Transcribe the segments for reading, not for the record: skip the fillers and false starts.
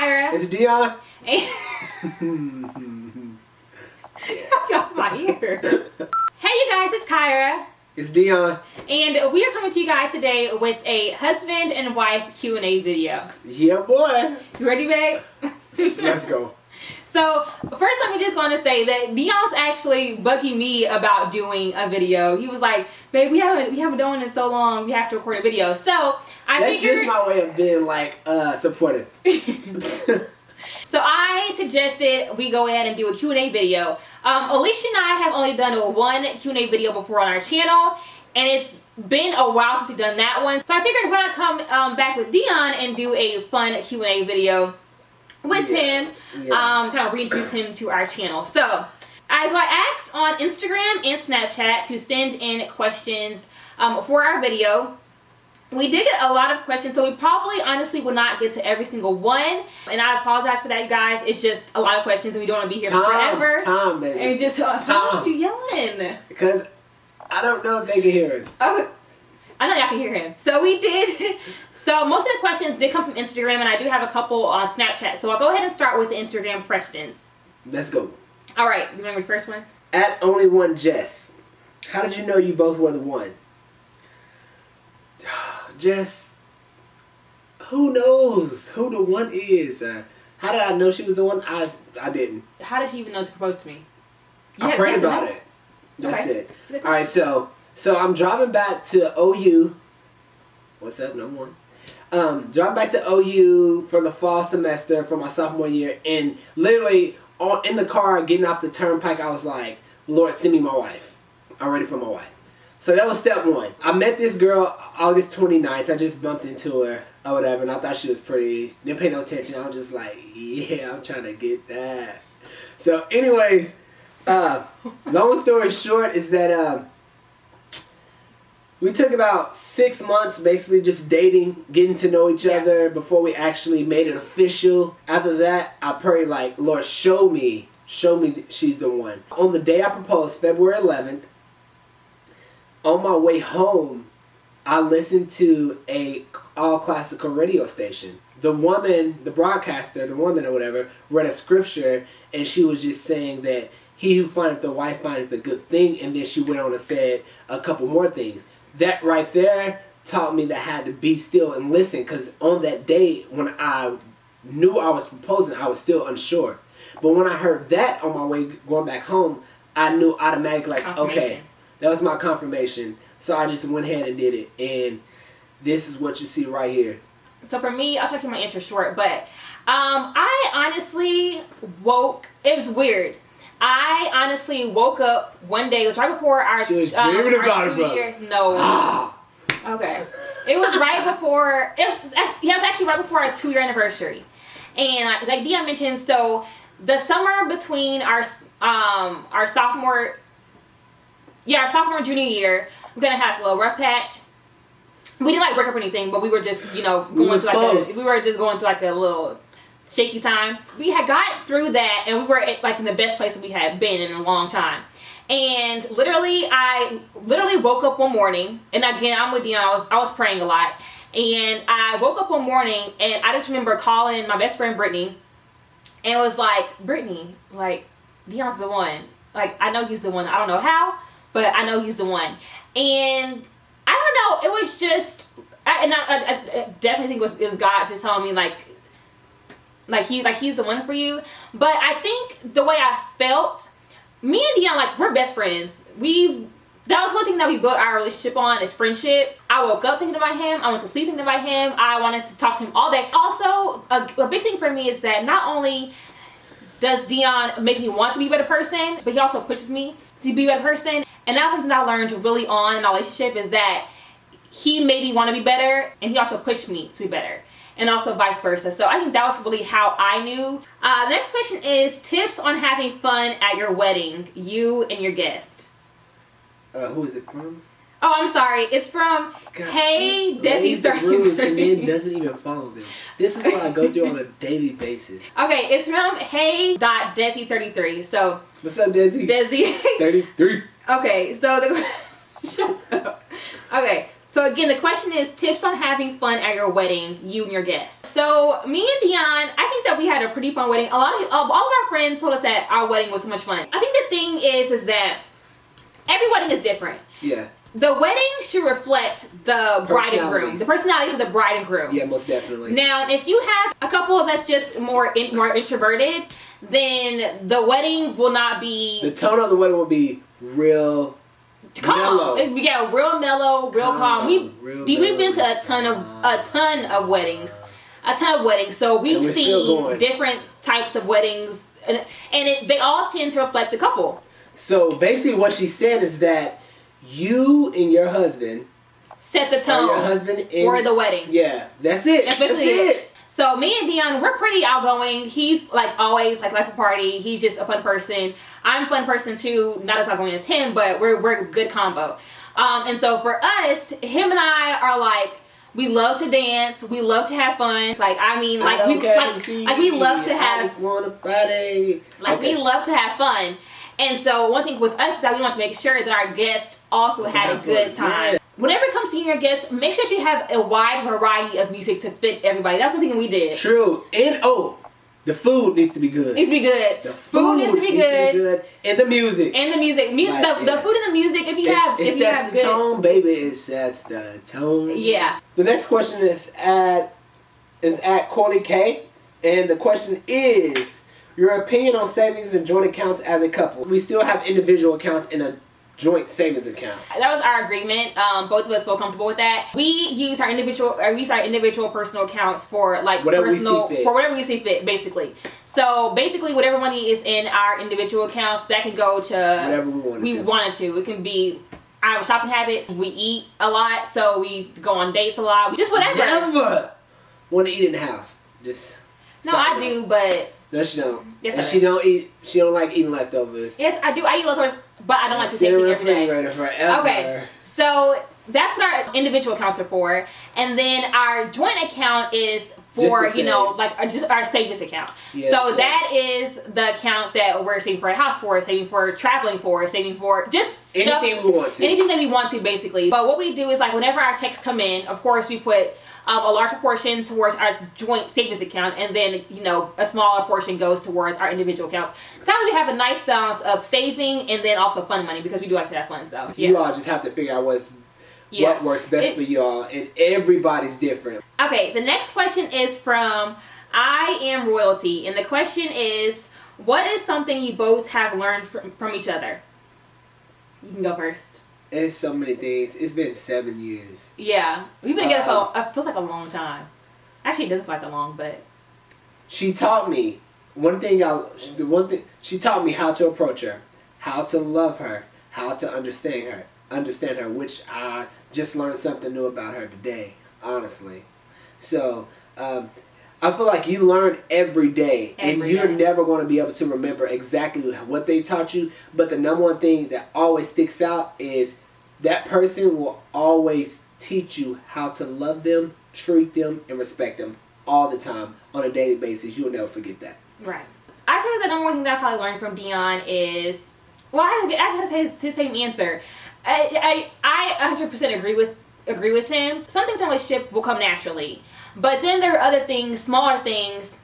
Kyra. It's Deon. Y'all my ear. Hey you guys, it's Kyra. It's Deon. And we are coming to you guys today with a husband and wife Q&A video. Yeah, boy. You ready, babe? Let's go. So, first let me just want to say that Deon's actually bugging me about doing a video. He was like, babe, we haven't done it in so long, we have to record a video. So, That's just my way of being like, supportive. So I suggested we go ahead and do a Q&A video. Alisha and I have only done one Q&A video before on our channel, and it's been a while since we've done that one. So I figured why not come back with Deon and do a fun Q&A video with him, kind of reintroduce him to our channel. So I asked on Instagram and Snapchat to send in questions for our video. We did get a lot of questions, so we probably honestly will not get to every single one. And I apologize for that, you guys. It's just a lot of questions and we don't want to be here forever. Time, baby. And just, why you yelling? Because I don't know if they can hear us. Oh, I know y'all can hear him. So we did. So most of the questions did come from Instagram, and I do have a couple on Snapchat. So I'll go ahead and start with the Instagram questions. Let's go. All right, you remember the first one? At only one Jess. How did you know you both were the one? Jess, who knows who the one is? How did I know she was the one? I didn't. How did she even know to propose to me? I prayed about it. That's okay. it. Alright, so I'm driving back to OU. What's up, number one? Driving back to OU for the fall semester for my sophomore year, and literally in the car getting off the turnpike, I was like, Lord, send me my wife. I'm ready for my wife. So that was step one. I met this girl August 29th. I just bumped into her or whatever, and I thought she was pretty. Didn't pay no attention. I was just like, yeah, I'm trying to get that. So anyways, long story short is that we took about 6 months basically just dating, getting to know each other before we actually made it official. After that, I prayed like, Lord, show me she's the one. On the day I proposed, February 11th, on my way home, I listened to a all-classical radio station. The woman, the broadcaster, the woman or whatever, read a scripture, and she was just saying that he who findeth the wife findeth a good thing, and then she went on and said a couple more things. That right there taught me that I had to be still and listen, because on that day when I knew I was proposing, I was still unsure. But when I heard that on my way going back home, I knew automatically, like, okay, that was my confirmation. So I just went ahead and did it, and this is what you see right here. So for me, I'll try to keep my answer short, but I honestly it was weird. I honestly woke up one day, it was right before our She was dreaming about it, bro. No. Okay. It was right before, it was actually right before our 2-year anniversary. And like Deon mentioned, so the summer between our sophomore and junior year, we're gonna have a little rough patch. We didn't like break up or anything, but we were just, going through like a little shaky time. We had got through that, and we were like in the best place that we had been in a long time. And I literally woke up one morning, and again, I'm with Deon, I was praying a lot. And I woke up one morning, and I just remember calling my best friend Brittany, and was like, Brittany, like, Deon's the one. Like, I know he's the one. I don't know how, but I know he's the one. And I don't know, it was just, I definitely think it was God just telling me like he's the one for you. But I think the way I felt, me and Deon, like, we're best friends. That was one thing that we built our relationship on, is friendship. I woke up thinking about him. I went to sleep thinking about him. I wanted to talk to him all day. Also, a big thing for me is that not only does Deon make me want to be a better person, but he also pushes me to be a better person. And that's something I learned really on in our relationship, is that he made me want to be better, and he also pushed me to be better. And also vice versa. So I think that was really how I knew. The next question is tips on having fun at your wedding, you and your guest. Who is it from? Oh, I'm sorry. It's from Hey Desi 33. And then doesn't even follow them. This is what I go through on a daily basis. Okay, it's from Hey.Desi 33. So what's up, Desi? Desi 33. Okay, so shut up. Okay, so again, the question is tips on having fun at your wedding, you and your guests. So me and Deon, I think that we had a pretty fun wedding. A lot of all of our friends told us that our wedding was so much fun. I think the thing is that every wedding is different. Yeah. The wedding should reflect the bride and groom, the personalities of the bride and groom. Yeah, most definitely. Now, if you have a couple that's just more introverted, then the wedding will not be. The tone of the wedding will be real mellow. Yeah, real mellow, real calm. We've been to a ton of weddings, So we've seen different types of weddings, and they all tend to reflect the couple. So basically, what she's saying is that you and your husband set the tone for the wedding. Yeah, that's it. That's it. So me and Deon, we're pretty outgoing. He's like always like a party. He's just a fun person. I'm a fun person too, not as outgoing as him, but we're a good combo. And so for us, him and I are like, we love to dance. We love to have fun. Like we love to have. I just want a party. We love to have fun. And so one thing with us is that we want to make sure that our guests also had a good time. Yeah. Whenever it comes to your guests, make sure you have a wide variety of music to fit everybody. That's one thing we did. True. And the food needs to be good. The food needs to be good. And the music. The food and the music. If you have the tone, baby. It sets the tone. Yeah. The next question is at Corley K, and the question is your opinion on savings and joint accounts as a couple. We still have individual accounts in a joint savings account. That was our agreement. Both of us feel comfortable with that. We use our individual personal accounts for whatever we see fit, basically. So basically, whatever money is in our individual accounts, that can go to whatever we wanted to. It can be our shopping habits. We eat a lot, so we go on dates a lot. Just whatever. Never want to eat in the house. I do, but. No, she don't. Yes, and she don't eat. She don't like eating leftovers. Yes, I do. I eat leftovers, but I don't like to take it every day. Forever. Okay, so that's what our individual accounts are for, and then our joint account is for just our savings account. Yes, so that is the account that we're saving for a house for, saving for traveling for, saving for just anything that we want to, basically. But what we do is whenever our checks come in, of course we put a larger portion towards our joint savings account, and then a smaller portion goes towards our individual accounts. So we have a nice balance of saving and then also fun money, because we do like to have fun. So you all just have to figure out what works best for you all, and everybody's different. Okay, the next question is from I Am Royalty, and the question is, what is something you both have learned from each other? You can go first. It's so many things. It's been 7 years. Yeah. We've been together for, it feels like a long time. Actually, it doesn't feel like a long, but. She taught me, she taught me how to approach her, how to love her, how to understand her, which I just learned something new about her today, honestly. So, I feel like you learn every day, and you're never going to be able to remember exactly what they taught you, but the number one thing that always sticks out is that person will always teach you how to love them, treat them, and respect them all the time on a daily basis. You'll never forget that. Right. I think the number one thing that I probably learned from Deon is, I have to say his same answer. I 100% agree with him. Some things in a relationship will come naturally, but then there are other things, smaller things,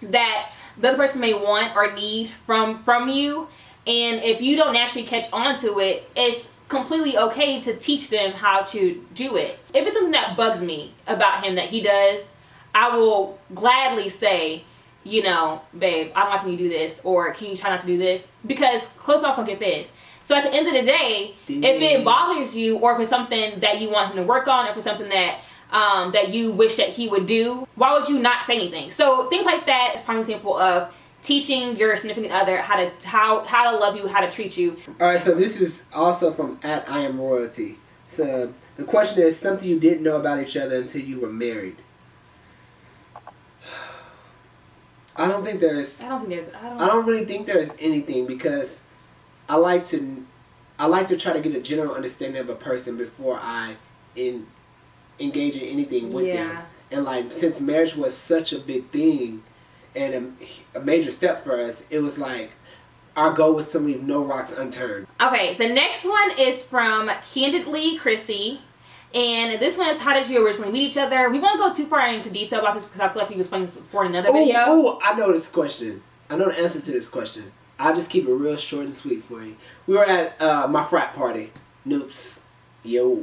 that the other person may want or need from you, and if you don't naturally catch on to it, it's completely okay to teach them how to do it. If it's something that bugs me about him that he does, I will gladly say, babe, I don't like when you do this, or can you try not to do this, because closed mouths don't get fed. So at the end of the day, if it bothers you, or if it's something that you want him to work on, or if it's something that that you wish that he would do, why would you not say anything? So things like that is a prime example of teaching your significant other how to love you, how to treat you. All right, so this is also from at I Am Royalty. So the question is something you didn't know about each other until you were married. I don't really think there's anything, because I like to try to get a general understanding of a person before I engage in anything with them. And since marriage was such a big thing and a major step for us, it was our goal was to leave no rocks unturned. Okay, the next one is from Candidly Chrissy, And this one is, how did you originally meet each other? We won't go too far into detail about this because I feel like we explained this before in another video. Oh, I know this question. I know the answer to this question. I'll just keep it real short and sweet for you. We were at my frat party. Noops. Yo.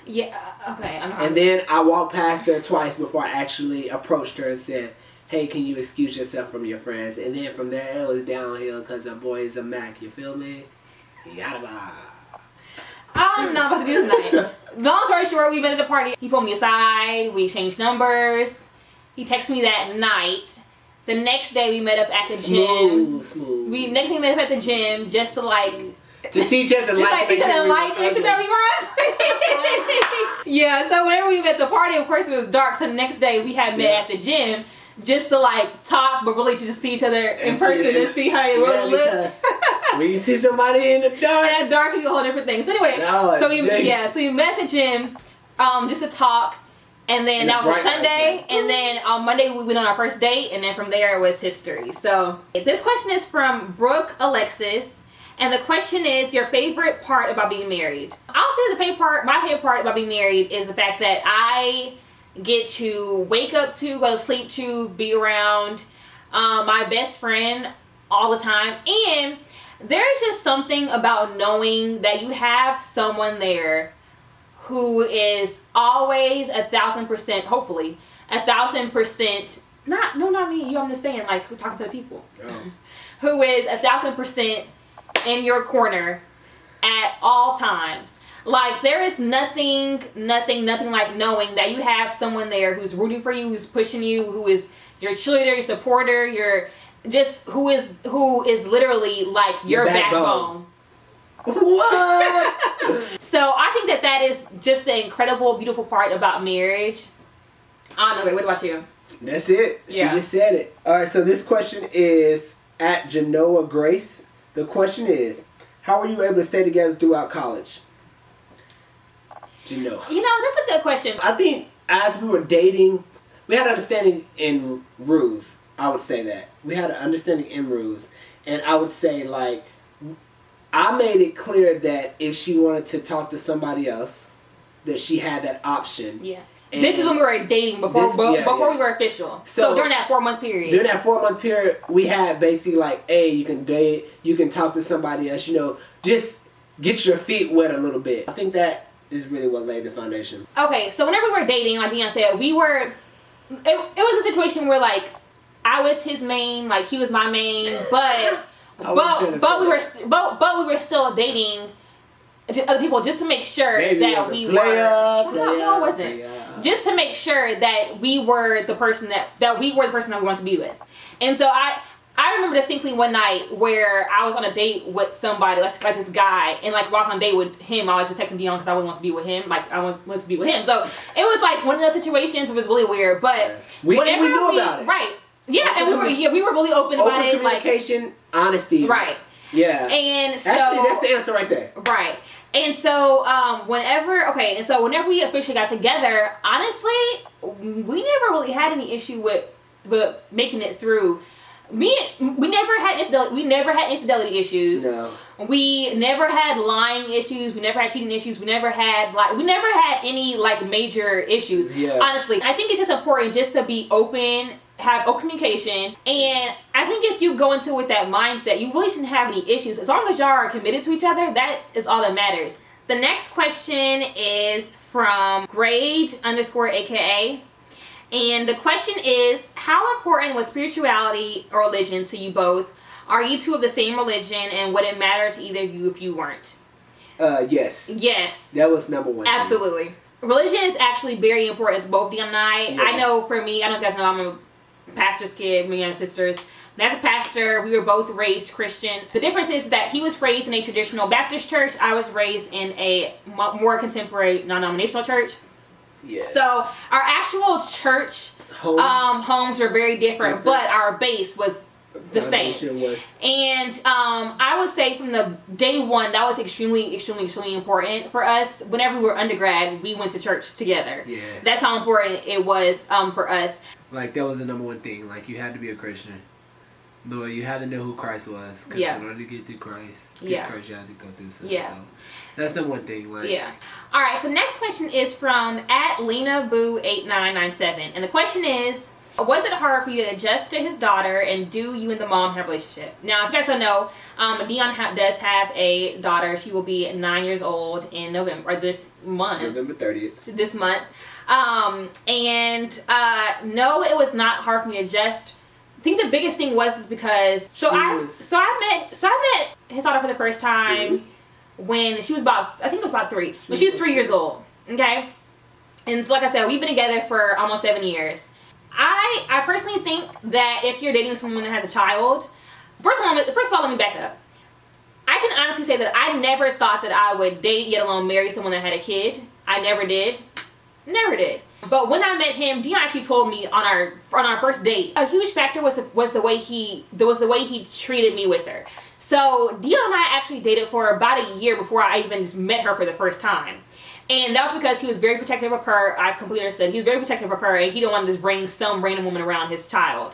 Yeah, okay. I know. And then I walked past her twice before I actually approached her and said, hey, can you excuse yourself from your friends? And then from there, it was downhill because the boy is a Mac. You feel me? Yada. I don't know about to do this tonight. Long story short, we met at the party. He pulled me aside. We exchanged numbers. He texted me that night. The next day, we met up at the gym. Smooth. Next day we met up at the gym just to like... To see each other like see each other lights and shit that we were. Yeah, so whenever we met at the party, of course it was dark. So the next day we had met at the gym just to like talk, but really to just see each other in person and see how it really looks. When you see somebody in the dark, and dark is a whole different thing. So anyway, so we met at the gym just to talk, and then that was a Sunday, and then on Monday we went on our first date, and then from there it was history. So this question is from Brooke Alexis. And the question is, your favorite part about being married? I'll say my favorite part about being married is the fact that I get to wake up to, go to sleep to, be around my best friend all the time. And there's just something about knowing that you have someone there who is always 1,000%, hopefully, 1,000%, not me, you, I'm just saying, like, talking to the people, who is 1,000% in your corner at all times. Like, there is nothing like knowing that you have someone there who's rooting for you, who's pushing you, who is your cheerleader, your supporter, who is literally like your backbone. What? So I think that is just the incredible, beautiful part about marriage. I don't know, what about you? That's it. She just said it. Alright, so this question is at Genoa Grace. The question is, how were you able to stay together throughout college? Genoa. You know, that's a good question. I think as we were dating, we had understanding in ruse. I would say that. We had an understanding in ruse. And I would say, like, I made it clear that if she wanted to talk to somebody else, that she had that option. Yeah. And this is when we were dating before we were official. So during that 4-month period. During that 4-month period, we had basically like, hey, you can date, you can talk to somebody else, you know, just get your feet wet a little bit. I think that is really what laid the foundation. Okay, so whenever we were dating, like Deon said, it was a situation where like I was his main, like he was my main, but we were still dating other people just to make sure that we were. No, I wasn't. Just to make sure that we were the person that we wanted to be with. And so I remember distinctly one night where I was on a date with somebody, like this guy, and like while I was on a date with him, I was just texting Deon because I wouldn't want to be with him. Like I wanted to be with him. So it was like one of those situations. It was really weird, but we knew about it, right? Yeah, and we were really open about it. Communication, like honesty, right? Yeah. And so actually, that's the answer right there. Right. And so whenever we officially got together, honestly, we never really had any issue with making it through. We never had infidelity issues. No. We never had lying issues. We never had cheating issues. We never had any like major issues. Yeah. Honestly, I think it's just important just to be open, have open communication, and I think if you go into it with that mindset, you really shouldn't have any issues. As long as y'all are committed to each other, that is all that matters. The next question is from grade_aka. And the question is, how important was spirituality or religion to you both? Are you two of the same religion, and would it matter to either of you if you weren't? Yes. Yes. That was number one. Absolutely. Religion is actually very important to both Deon and I. Yeah. I know for me, I don't know if you guys know, I'm a pastor's kid, me and my sisters. And as a pastor, we were both raised Christian. The difference is that he was raised in a traditional Baptist church. I was raised in a more contemporary, non-denominational church. Yeah. So our actual church homes were very different, but our base was the same. And I would say from the day one, that was extremely, extremely, extremely important for us. Whenever we were undergrad, we went to church together. Yeah. That's how important it was for us. Like, that was the number one thing. Like, you had to be a Christian. No, you had to know who Christ was. Because in order to get through Christ, you had to go through something. So that's the one thing. Like, All right, so next question is from @LenaBoo8997. And the question is, was it hard for you to adjust to his daughter, and do you and the mom have a relationship? Now, if you guys don't know, Deon does have a daughter. She will be 9 years old in November, or this month. November 30th. This month. No, it was not hard for me to adjust. I think the biggest thing was because I met his daughter for the first time when she was about, I think it was about 3. When she was 3 years old. Okay? And so like I said, we've been together for almost 7 years. I personally think that if you're dating someone that has a child, first of all, let me back up. I can honestly say that I never thought that I would date, yet alone marry someone that had a kid. I never did. Never did. But when I met him, Deon actually told me on our first date, a huge factor was the way he treated me with her. So Deon and I actually dated for about a year before I even just met her for the first time. And that was because he was very protective of her. I completely understood. He was very protective of her, and he didn't want to just bring some random woman around his child.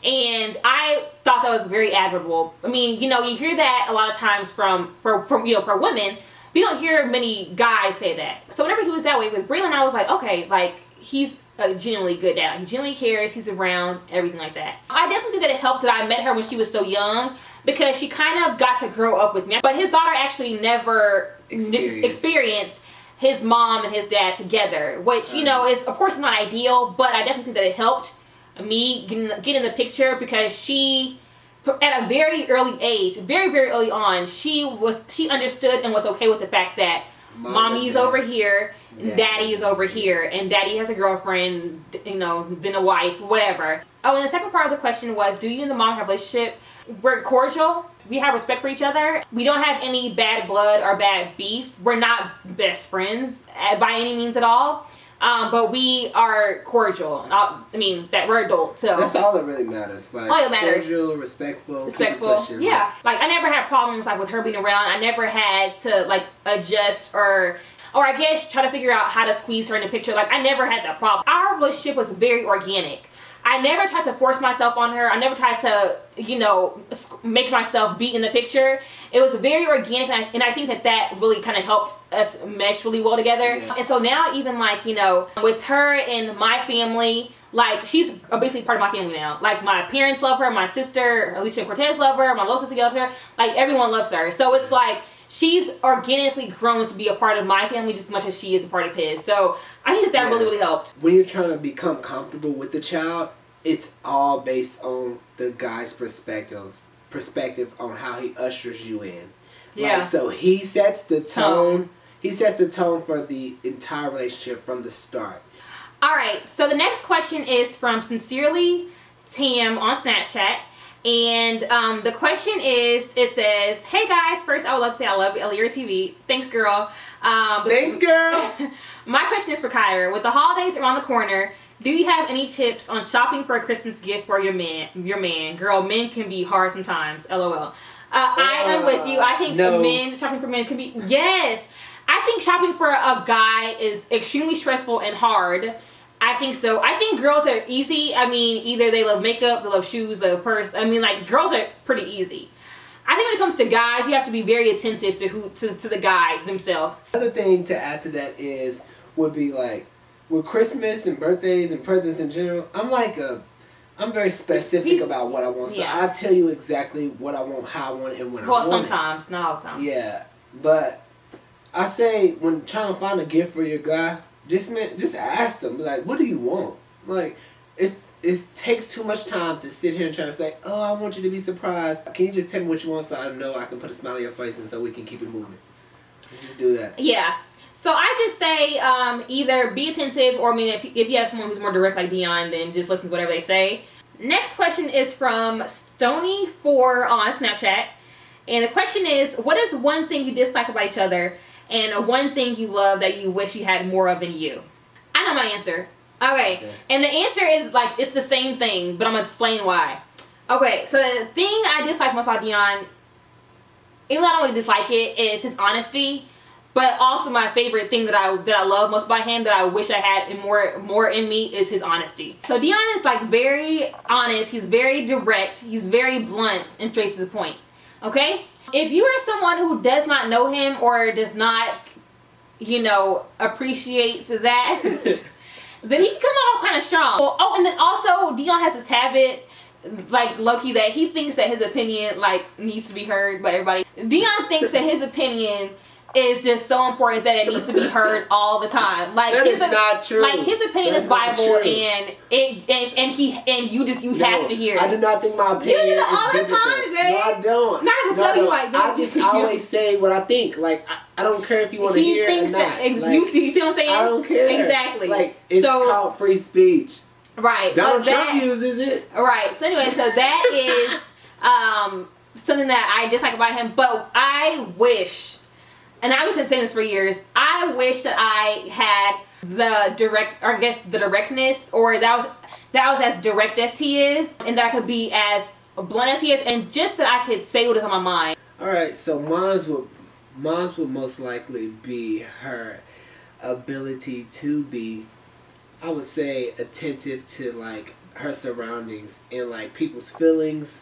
And I thought that was very admirable. I mean, you hear that a lot of times for women. We don't hear many guys say that. So whenever he was that way with Braylon, I was like, okay, like, he's a genuinely good dad. He genuinely cares. He's around, everything like that. I definitely think that it helped that I met her when she was so young, because she kind of got to grow up with me. But his daughter actually never experienced his mom and his dad together, which, is, of course, not ideal, but I definitely think that it helped me get in the picture, because she, at a very early age, very, very early on, she understood and was okay with the fact that mommy's over here, and daddy is over here, and daddy has a girlfriend, then a wife, whatever. Oh, and the second part of the question was, do you and the mom have a relationship? We're cordial. We have respect for each other. We don't have any bad blood or bad beef. We're not best friends by any means at all. But we are cordial. That we're adults. So that's all that really matters. Like, all that matters. Cordial, respectful. Yeah. Like, I never had problems like with her being around. I never had to like adjust or I guess try to figure out how to squeeze her in the picture. Like, I never had that problem. Our relationship was very organic. I never tried to force myself on her. I never tried to, make myself be in the picture. It was very organic, and I think that really kind of helped us mesh really well together. Yeah. And so now, even like, with her and my family, like, she's basically part of my family now. Like, my parents love her, my sister, Alisha Cortez, love her, my little sister loves her. Like, everyone loves her. So it's like, she's organically grown to be a part of my family just as much as she is a part of his. So I think that really, really helped. When you're trying to become comfortable with the child, it's all based on the guy's perspective on how he ushers you in. Yeah. Like, so he sets the tone. He sets the tone for the entire relationship from the start. All right. So the next question is from Sincerely Tam on Snapchat. And the question is, it says, hey guys, first I would love to say I love your TV. Thanks, girl. Thanks, girl. My question is for Kyra. With the holidays around the corner, do you have any tips on shopping for a Christmas gift for your man? Girl, men can be hard sometimes. LOL. I am with you. I think shopping for men can be, yes. I think shopping for a guy is extremely stressful and hard. I think so. I think girls are easy. I mean, either they love makeup, they love shoes, they love purse. I mean, like, girls are pretty easy. I think when it comes to guys, you have to be very attentive to the guy themselves. Another thing to add to that would be like, with Christmas and birthdays and presents in general, I'm very specific about what I want. So I tell you exactly what I want, how I want it, and when I want it. Well, sometimes, not all the time. Yeah, but I say when trying to find a gift for your guy, just ask them. Like, what do you want? Like, it takes too much time to sit here and try to say, oh, I want you to be surprised. Can you just tell me what you want so I know I can put a smile on your face and so we can keep it moving? Let's just do that. Yeah. So I just say either be attentive, or if you have someone who's more direct like Deon, then just listen to whatever they say. Next question is from Stony4 on Snapchat. And the question is, what is one thing you dislike about each other and one thing you love that you wish you had more of in you? I know my answer. Okay. And the answer is, like, it's the same thing, but I'm going to explain why. Okay, so the thing I dislike most about Deon, even though I don't really dislike it, is his honesty. But also my favorite thing that I love most about him, that I wish I had more in me, is his honesty. So Deon is like very honest, he's very direct, he's very blunt and straight to the point. Okay? If you are someone who does not know him or does not, you know, appreciate that, then he can come off kind of strong. Oh, and then also Deon has this habit, like Loki, that he thinks that his opinion like needs to be heard by everybody. Deon thinks that his opinion is just so important that it needs to be heard all the time. Like that is not true. Like his opinion is Bible, and you have to hear it. I do not think my opinion you do is all the biblical. time, babe. No, I don't. Not to tell you like I just always say what I think. Like I don't care if you want to hear it or not. Like, you see what I'm saying? I don't care. Exactly. Like it's called free speech. Right. Donald Trump uses it. Right. So anyway, so that is something that I dislike about him. But I wish, and I was saying this for years, I wish that I had the directness, or that was as direct as he is, and that I could be as blunt as he is, and just that I could say what is on my mind. Alright, so mom's would most likely be her ability to be, I would say, attentive to like her surroundings and like people's feelings,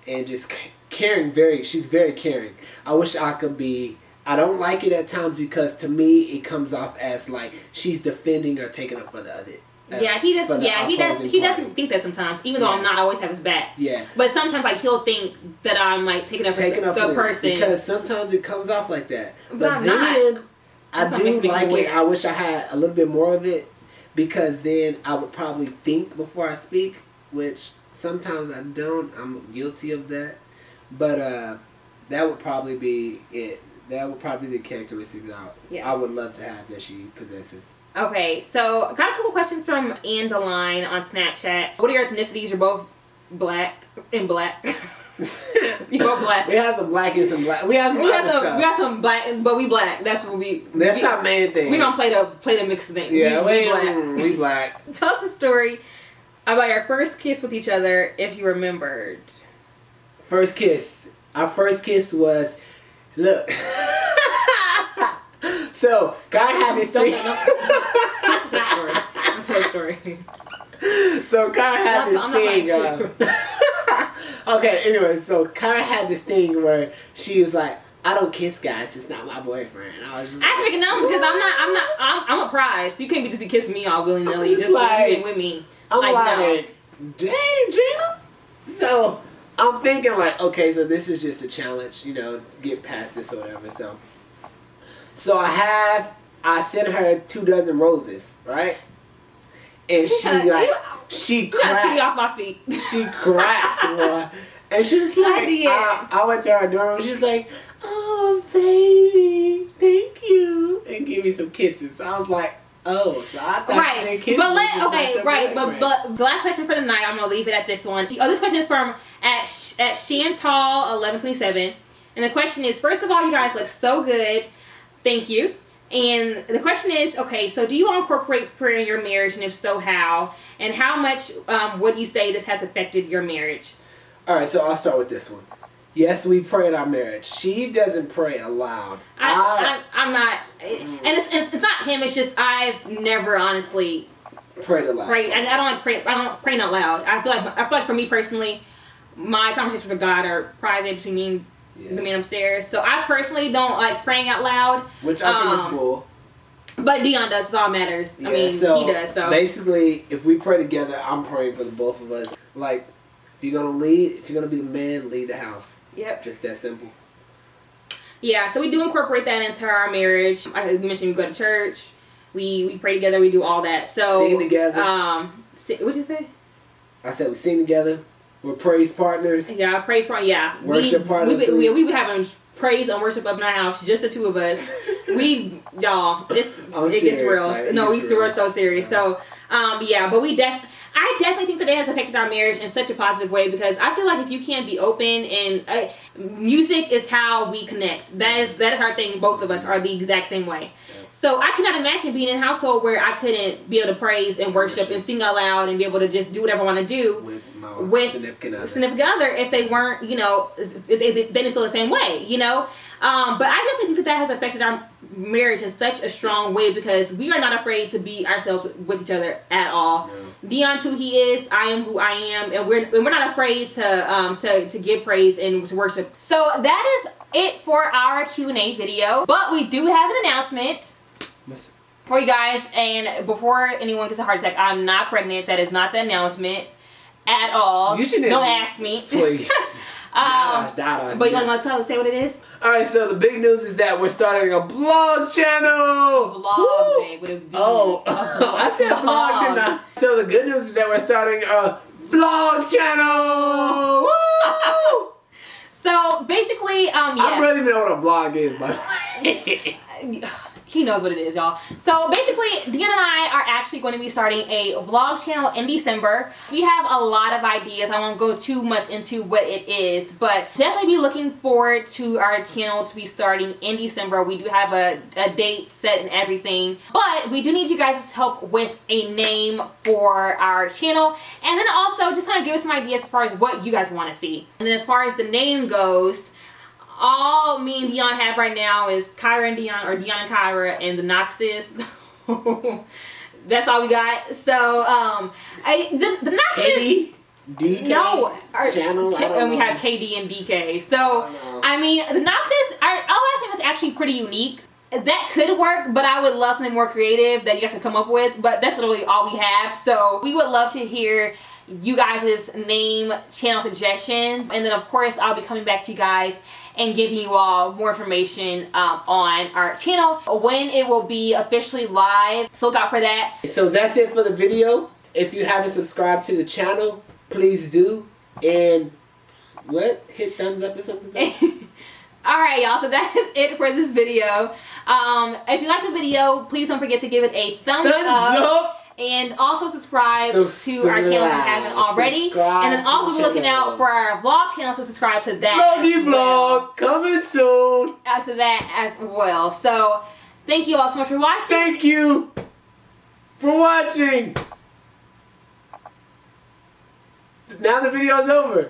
and just caring. She's very caring. I wish I could be. I don't like it at times because to me it comes off as like she's defending or taking up for the other. Yeah, he does. Yeah, he doesn't think that sometimes, even though I'm not always have his back. Yeah. But sometimes like he'll think that I'm like taking up for the person, because sometimes it comes off like that. But I'm not. I do like it. I wish I had a little bit more of it, because then I would probably think before I speak, which sometimes I don't. I'm guilty of that. But that would probably be it. That would probably be the characteristics I would love to have that she possesses. Okay, so I got a couple questions from Andeline on Snapchat. What are your ethnicities? You're both black and black. You're both black. We have some black and some black. We have some black, but we black. That's what we. That's our main thing. We gonna play the mixed thing. Yeah, we black. Tell us a story about your first kiss with each other, if you remembered. First kiss. Our first kiss was, look. So, Kyra had this thing. I'll tell a story. So, Kyra had this thing. Okay, anyway, so Kyra had this thing where she was like, I don't kiss guys, it's not my boyfriend. And I was just I have to make it known, because I'm a prize. You can't just be kissing me all willy-nilly just like, you ain't with me. I'm like dang, Gina. So, I'm thinking like, okay, so this is just a challenge, you know, get past this or whatever. So I sent her 24 roses, right? And she cracks. You off my feet. She cracks, boy. And she was like, I went to her dorm and she's like, oh baby, thank you, and give me some kisses. I was like, oh, so I thought she didn't kiss me. But the last question for the night, I'm gonna leave it at this one. Oh, this question is from at Chantal1127, and the question is: first of all, you guys look so good. Thank you. And the question is, okay, so do you all incorporate prayer in your marriage, and if so, how? And how much would you say this has affected your marriage? All right, so I'll start with this one. Yes, we pray in our marriage. She doesn't pray aloud. I'm not, and it's not him. It's just I've never honestly prayed aloud. And I don't pray out loud. I feel like for me personally, my conversations with God are private between me and the man upstairs. So I personally don't like praying out loud. Which I think is cool. But Deon does, so all matters. Yeah, I mean, he does. So basically, if we pray together, I'm praying for the both of us. Like, if you're gonna be the man, lead the house. Yep. Just that simple. Yeah, so we do incorporate that into our marriage. I mentioned we go to church. We pray together. We do all that. So sing together. What'd you say? I said we sing together. We're praise partners. Yeah, praise partners. Yeah, worship partners. We be having praise and worship up in our house, just the two of us. It gets real. Like, we're so serious. So, but I definitely think that it has affected our marriage in such a positive way, because I feel like if you can't be open, and music is how we connect. That is our thing. Both of us are the exact same way. So I cannot imagine being in a household where I couldn't be able to praise and worship and sing out loud and be able to just do whatever I want to do with significant other if they weren't, if they didn't feel the same way, But I definitely think that has affected our marriage in such a strong way because we are not afraid to be ourselves with each other at all. No. Deon's who he is, I am who I am, and we're not afraid to give praise and to worship. So that is it for our Q&A video. But we do have an announcement for you guys, and before anyone gets a heart attack, I'm not pregnant. That is not the announcement at all. You should don't ask me. Please. But you want to say what it is? Alright, so the big news is that we're starting a blog channel! Vlog, babe, with a V. Oh, I said vlog, didn't I? So the good news is that we're starting a vlog channel! Woo! So basically, yeah. I really know what a vlog is, by the way. He knows what it is, y'all. So basically, Deon and I are actually going to be starting a vlog channel in December. We have a lot of ideas. I won't go too much into what it is, but definitely be looking forward to our channel to be starting in December. We do have a date set and everything, but we do need you guys' help with a name for our channel, and then also just kind of give us some ideas as far as what you guys want to see. And then as far as the name goes, all me and Deon have right now is Kyra and Deon, or Deon and Kyra, and the Knoxes. That's all we got. So, the Knoxes. KD? DK? No. Our channel? And we have KD and DK. So, I mean, the Knoxes, our last name is actually pretty unique. That could work, but I would love something more creative that you guys can come up with. But that's literally all we have. So, we would love to hear you guys' name, channel suggestions. And then, of course, I'll be coming back to you guys and giving you all more information on our channel when it will be officially live. So look out for that. So that's it for the video. If you haven't subscribed to the channel, please do. And what? Hit thumbs up or something? Alright, y'all. So that is it for this video. If you like the video, please don't forget to give it a thumbs up. And also subscribe to our channel if you haven't already. And then also be looking out for our vlog channel, so subscribe to that. Vloggy vlog coming soon. To that as well. So thank you all so much for watching. Thank you for watching. Now the video's over.